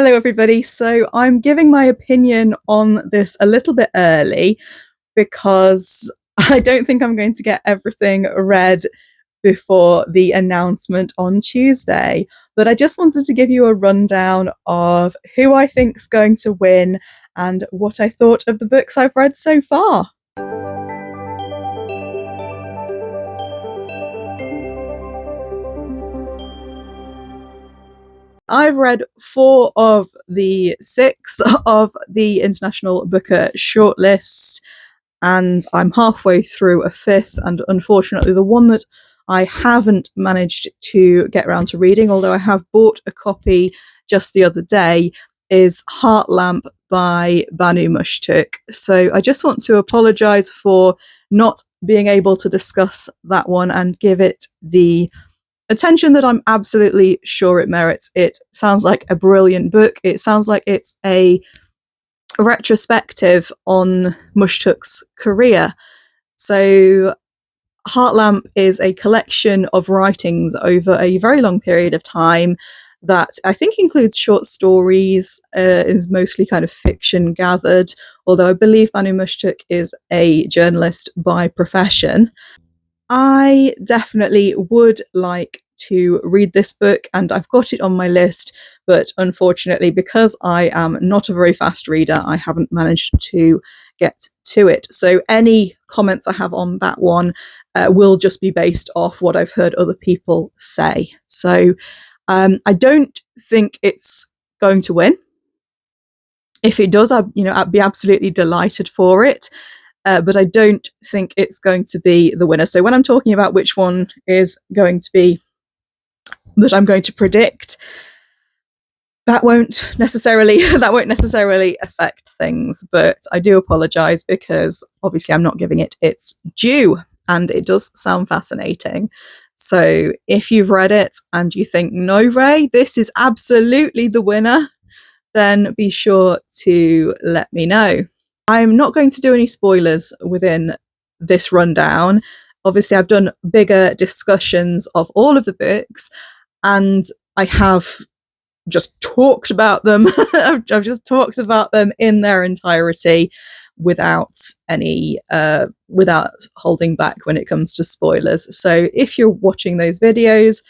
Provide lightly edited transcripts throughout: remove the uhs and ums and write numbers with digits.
Hello, everybody. So I'm giving my opinion on this a little bit early because I don't think I'm going to get everything read before the announcement on Tuesday. But I just wanted to give you a rundown of who I think's going to win and what I thought of the books I've read so far. I've read 4 of the 6 of the International Booker shortlist, and I'm halfway through a 5th, and unfortunately the one that I haven't managed to get around to reading, although I have bought a copy just the other day, is Heartlamp by Banu Mushtuk. So I just want to apologise for not being able to discuss that one and give it the attention that I'm absolutely sure it merits. It sounds like a brilliant book. It sounds like it's a retrospective on Mushtuk's career. So Heartlamp is a collection of writings over a very long period of time that I think includes short stories, is mostly kind of fiction gathered, although I believe Banu Mushtuk is a journalist by profession. I definitely would like to read this book, and I've got it on my list, but unfortunately, because I am not a very fast reader, I haven't managed to get to it. So any comments I have on that one will just be based off what I've heard other people say. So I don't think it's going to win. If it does, I'd be absolutely delighted for it. But I don't think it's going to be the winner. So when I'm talking about which one is going to be that I'm going to predict, that won't necessarily affect things. But I do apologise because obviously I'm not giving it its due, and it does sound fascinating. So if you've read it and you think, no, Ray, this is absolutely the winner, then be sure to let me know. I'm not going to do any spoilers within this rundown. Obviously, I've done bigger discussions of all of the books, and I have just talked about them. I've just talked about them in their entirety without holding back when it comes to spoilers. So if you're watching those videos,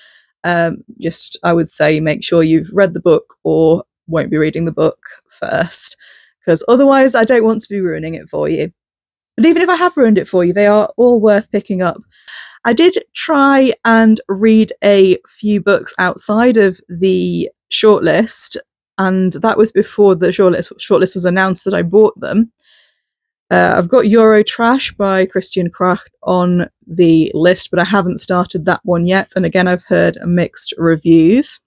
I would say make sure you've read the book or won't be reading the book first, because otherwise I don't want to be ruining it for you. But even if I have ruined it for you, they are all worth picking up. I did try and read a few books outside of the shortlist, and that was before the shortlist was announced that I bought them. I've got Eurotrash by Christian Kracht on the list, but I haven't started that one yet. And again, I've heard mixed reviews.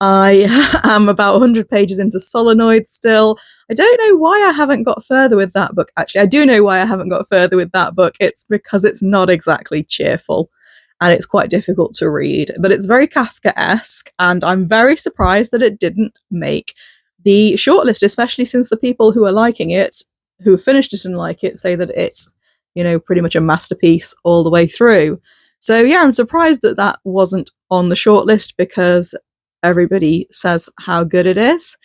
I am about 100 pages into Solenoid still. I don't know why I haven't got further with that book. Actually, I do know why I haven't got further with that book. It's because it's not exactly cheerful and it's quite difficult to read, but it's very Kafka-esque, and I'm very surprised that it didn't make the shortlist, especially since the people who are liking it, who have finished it and like it, say that it's, pretty much a masterpiece all the way through. So yeah, I'm surprised that that wasn't on the shortlist because everybody says how good it is.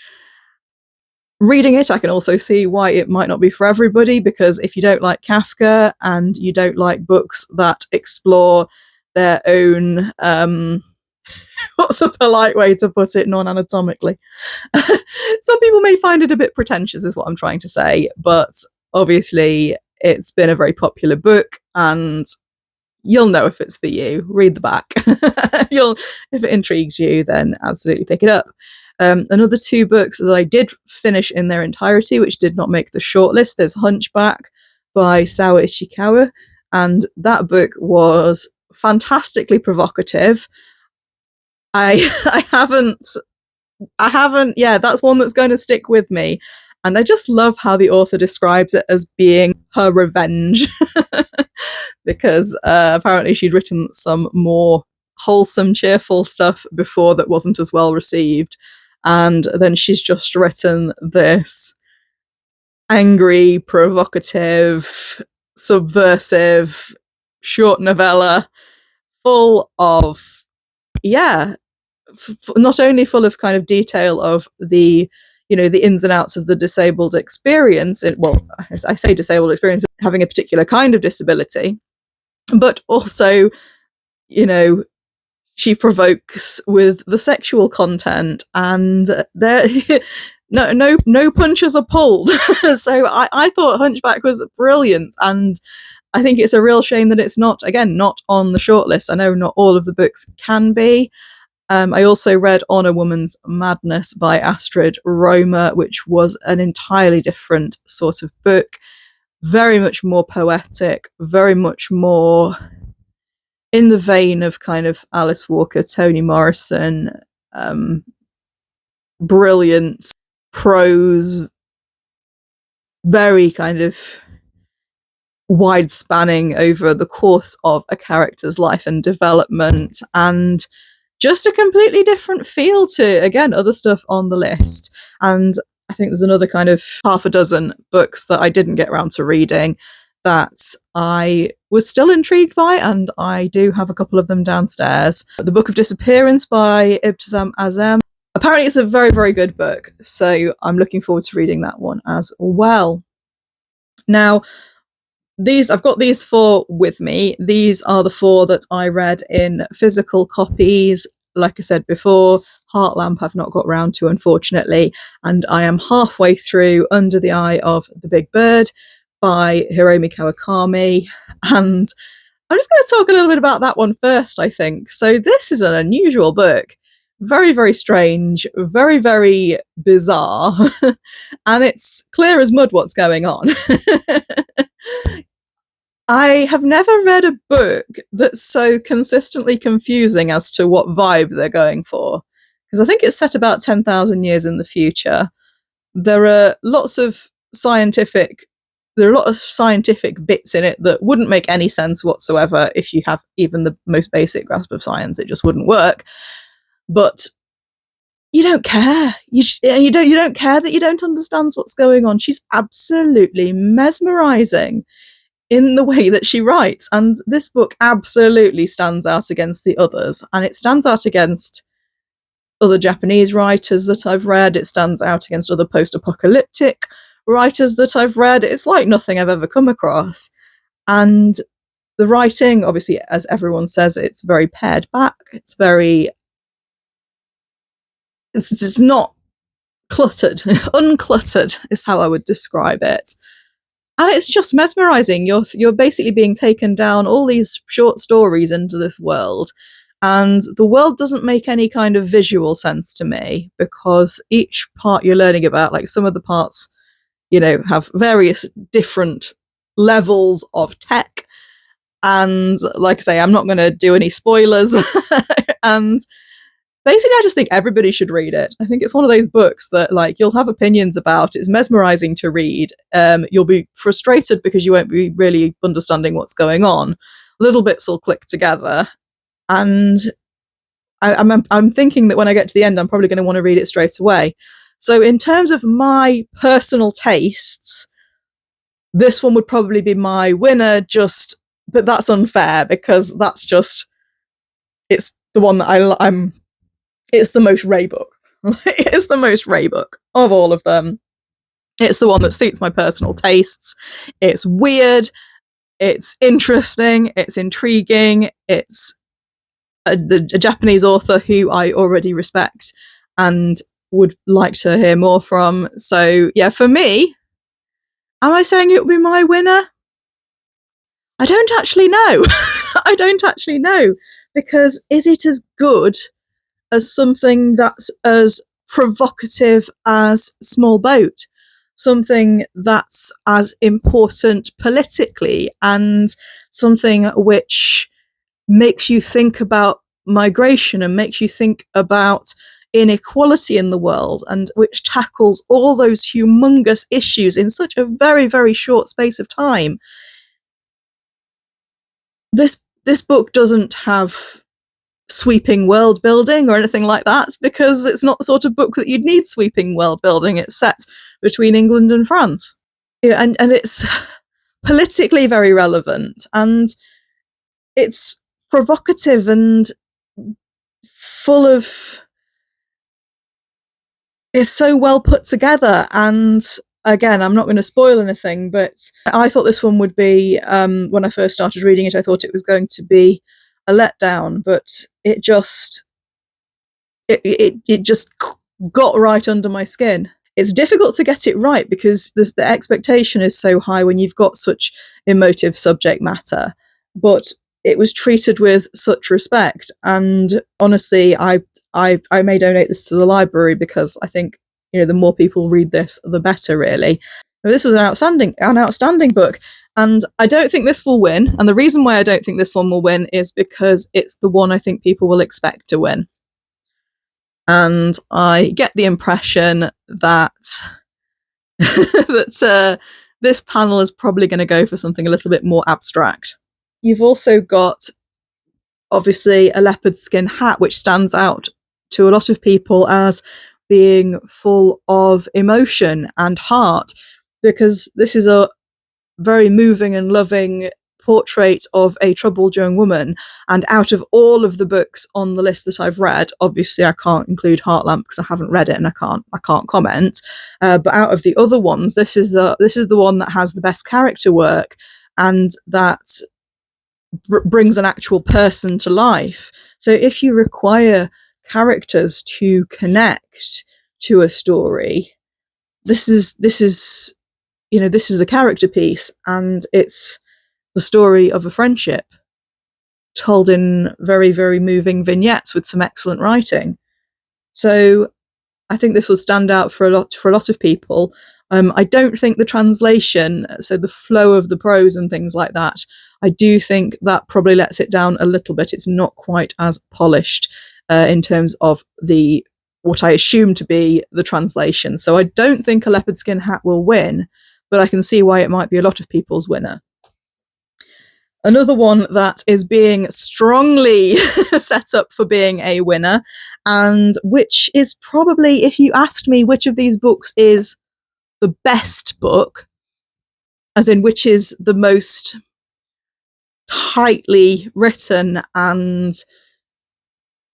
Reading it, I can also see why it might not be for everybody, because if you don't like Kafka and you don't like books that explore their own, what's a polite way to put it non-anatomically? Some people may find it a bit pretentious, is what I'm trying to say, but obviously it's been a very popular book, and you'll know if it's for you. Read the back. If it intrigues you, then absolutely pick it up. Another 2 books that I did finish in their entirety, which did not make the shortlist. There's Hunchback by Sawa Ishikawa, and that book was fantastically provocative. I haven't. Yeah, that's one that's going to stick with me. And I just love how the author describes it as being her revenge. Because apparently she'd written some more wholesome, cheerful stuff before that wasn't as well received. And then she's just written this angry, provocative, subversive short novella full of not only full of kind of detail of the the ins and outs of the disabled experience. Well, I say disabled experience, having a particular kind of disability, but also, she provokes with the sexual content, and there no punches are pulled. So I thought Hunchback was brilliant, and I think it's a real shame that it's not on the shortlist. I know not all of the books can be. I also read On a Woman's Madness by Astrid Romer, which was an entirely different sort of book, very much more poetic, very much more in the vein of kind of Alice Walker, Toni Morrison, brilliant prose, very kind of wide spanning over the course of a character's life and development, and just a completely different feel to, again, other stuff on the list. And I think there's another kind of half a dozen books that I didn't get around to reading that I was still intrigued by, and I do have a couple of them downstairs. The Book of Disappearance by Ibtisam Azem. Apparently it's a very, very good book, so I'm looking forward to reading that one as well. Now, I've got these 4 with me. These are the 4 that I read in physical copies. Like I said before, Heartlamp I've not got round to, unfortunately, and I am halfway through Under the Eye of the Big Bird by Hiromi Kawakami, and I'm just going to talk a little bit about that one first, I think. So this is an unusual book. Very, very strange, very, very bizarre, and it's clear as mud what's going on. I have never read a book that's so consistently confusing as to what vibe they're going for, because I think it's set about 10,000 years in the future. There are lots of scientific bits in it that wouldn't make any sense whatsoever if you have even the most basic grasp of science. It just wouldn't work. But you don't care. You don't care that you don't understand what's going on. She's absolutely mesmerizing in the way that she writes, and this book absolutely stands out against the others, and it stands out against other Japanese writers that I've read. It stands out against other post-apocalyptic writers that I've read. It's like nothing I've ever come across, and the writing, obviously, as everyone says, it's very pared back. It's not cluttered. Uncluttered is how I would describe it. And it's just mesmerizing. You're basically being taken down all these short stories into this world, and the world doesn't make any kind of visual sense to me, because each part you're learning about, like some of the parts, have various different levels of tech, and like I say, I'm not going to do any spoilers. And basically, I just think everybody should read it. I think it's one of those books that, like, you'll have opinions about. It's mesmerizing to read. You'll be frustrated because you won't be really understanding what's going on. Little bits will click together, and I'm thinking that when I get to the end, I'm probably going to want to read it straight away. So, in terms of my personal tastes, this one would probably be my winner. But that's unfair, because it's the one that I'm. It's the most Ray book. It's the most Ray book of all of them. It's the one that suits my personal tastes. It's weird. It's interesting. It's intriguing. It's a Japanese author who I already respect and would like to hear more from. So, yeah, for me, am I saying it would be my winner? I don't actually know. I don't actually know, because is it as good as something that's as provocative as Small Boat? Something that's as important politically, and something which makes you think about migration and makes you think about inequality in the world, and which tackles all those humongous issues in such a very, very short space of time. This book doesn't have sweeping world building or anything like that, because it's not the sort of book that you'd need sweeping world building. It's set between England and France, and it's politically very relevant, and it's provocative and full of It's so well put together, and again, I'm not going to spoil anything, but I thought this one would be, when I first started reading it, I thought it was going to be a letdown, but it just it just got right under my skin. It's difficult to get it right because the expectation is so high when you've got such emotive subject matter, but it was treated with such respect. And honestly, I may donate this to the library because I think, the more people read this, the better. Really, this was an outstanding book, and I don't think this will win. And the reason why I don't think this one will win is because it's the one I think people will expect to win. And I get the impression that that this panel is probably going to go for something a little bit more abstract. You've also got, obviously, a leopard skin hat, which stands out to a lot of people as being full of emotion and heart, because this is a very moving and loving portrait of a troubled young woman. And out of all of the books on the list that I've read, obviously I can't include Heartlamp because I haven't read it and I can't comment. But out of the other ones, this is the one that has the best character work, and that brings an actual person to life. So if you require characters to connect to a story, this is a character piece, and it's the story of a friendship told in very, very moving vignettes with some excellent writing. So I think this will stand out for a lot of people. I don't think the translation, so the flow of the prose and things like that, I do think that probably lets it down a little bit. It's not quite as polished in terms of what I assume to be the translation. So I don't think a leopard skin hat will win, but I can see why it might be a lot of people's winner. Another one that is being strongly set up for being a winner, and which is probably, if you asked me which of these books is the best book, as in which is the most tightly written and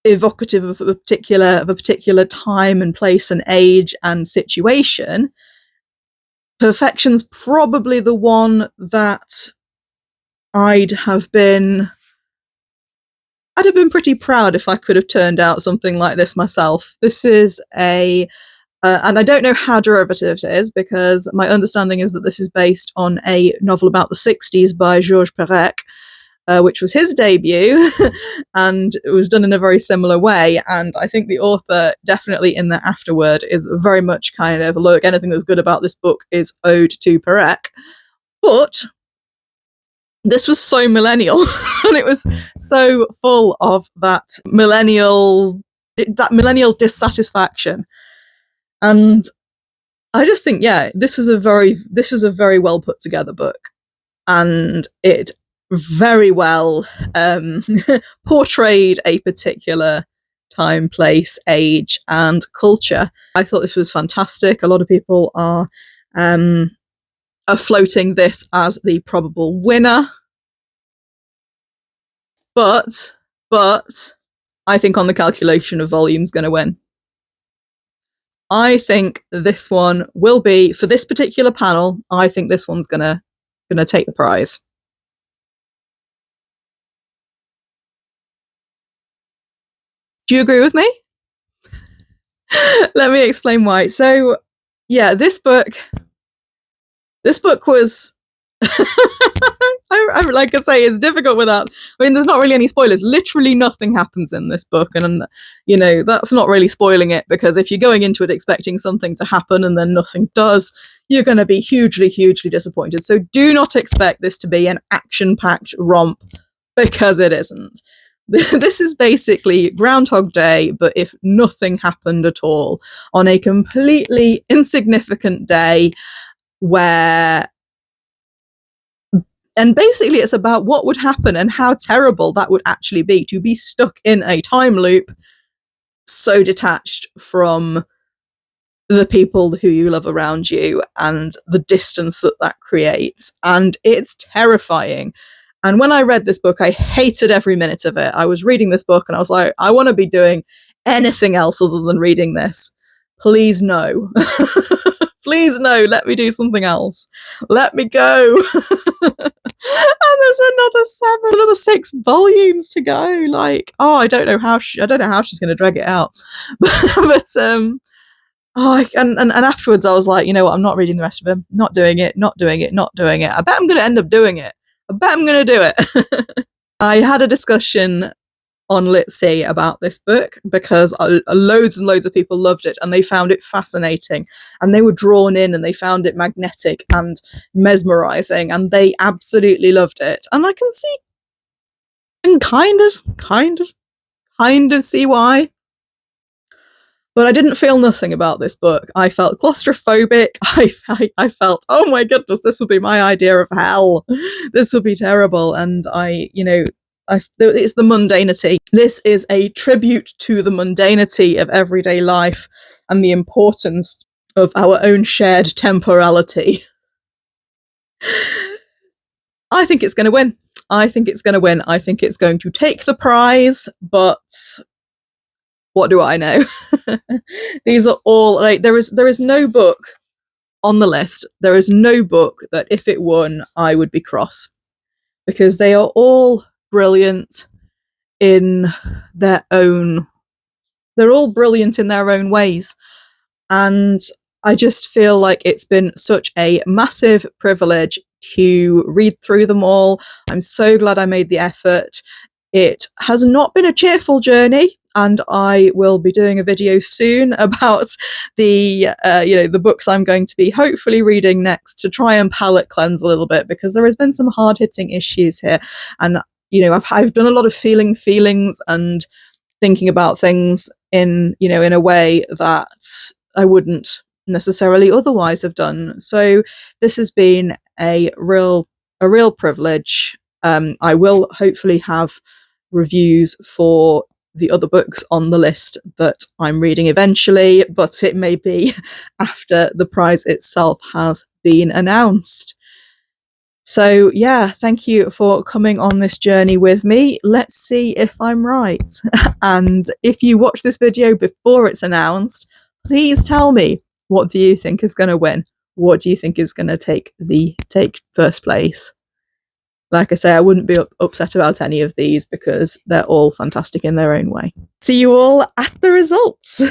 evocative of a particular time and place and age and situation, Perfection's probably the one that I'd have been pretty proud if I could have turned out something like this myself. This is and I don't know how derivative it is, because my understanding is that this is based on a novel about the 60s by Georges Perec, which was his debut, and it was done in a very similar way. And I think the author, definitely in the afterword, is very much kind of, look, anything that's good about this book is owed to Perec. But this was so millennial, and it was so full of that millennial dissatisfaction. And I just think, this was a very well put together book, and it very well portrayed a particular time, place, age, and culture. I thought this was fantastic. A lot of people are floating this as the probable winner, but I think on the calculation of volume's going to win. I think this one will be, for this particular panel, I think this one's gonna take the prize. Do you agree with me? Let me explain why. So, this book was I like I say, it's difficult without. I mean, there's not really any spoilers. Literally nothing happens in this book, and that's not really spoiling it, because if you're going into it expecting something to happen and then nothing does, you're going to be hugely, hugely disappointed. So do not expect this to be an action-packed romp, because it isn't. This is basically Groundhog Day, but if nothing happened at all on a completely insignificant day and basically it's about what would happen and how terrible that would actually be, to be stuck in a time loop so detached from the people who you love around you and the distance that creates. And it's terrifying. And when I read this book, I hated every minute of it. I was reading this book and I was like, I want to be doing anything else other than reading this. please no. Please no, let me do something else. Let me go. And there's another 6 volumes to go. Like, oh, I don't know how she's going to drag it out. But oh, and afterwards I was like, you know what, I'm not reading the rest of them. Not doing it. Not doing it. Not doing it. I bet I'm going to end up doing it. I bet I'm going to do it. I had a discussion on Litsy about this book because loads and loads of people loved it and they found it fascinating and they were drawn in and they found it magnetic and mesmerizing and they absolutely loved it. And I can see and kind of see why. But I didn't feel nothing about this book. I felt claustrophobic. I felt, oh my goodness, this would be my idea of hell. This would be terrible. And it's the mundanity. This is a tribute to the mundanity of everyday life and the importance of our own shared temporality. I think it's going to win. I think it's going to win. I think it's going to take the prize, but what do I know? These are all like there is no book on the list. There is no book that if it won, I would be cross because they are all brilliant in their own. They're all brilliant in their own ways, and I just feel like it's been such a massive privilege to read through them all. I'm so glad I made the effort. It has not been a cheerful journey, and I will be doing a video soon about the books I'm going to be hopefully reading next to try and palate cleanse a little bit because there has been some hard hitting issues here, and I've done a lot of feelings and thinking about things in a way that I wouldn't necessarily otherwise have done. So this has been a real privilege. I will hopefully have reviews for the other books on the list that I'm reading eventually, but it may be after the prize itself has been announced. So yeah, thank you for coming on this journey with me. Let's see if I'm right. And if you watch this video before it's announced, please tell me, what do you think is going to win? What do you think is going to take first place? Like I say, I wouldn't be upset about any of these because they're all fantastic in their own way. See you all at the results.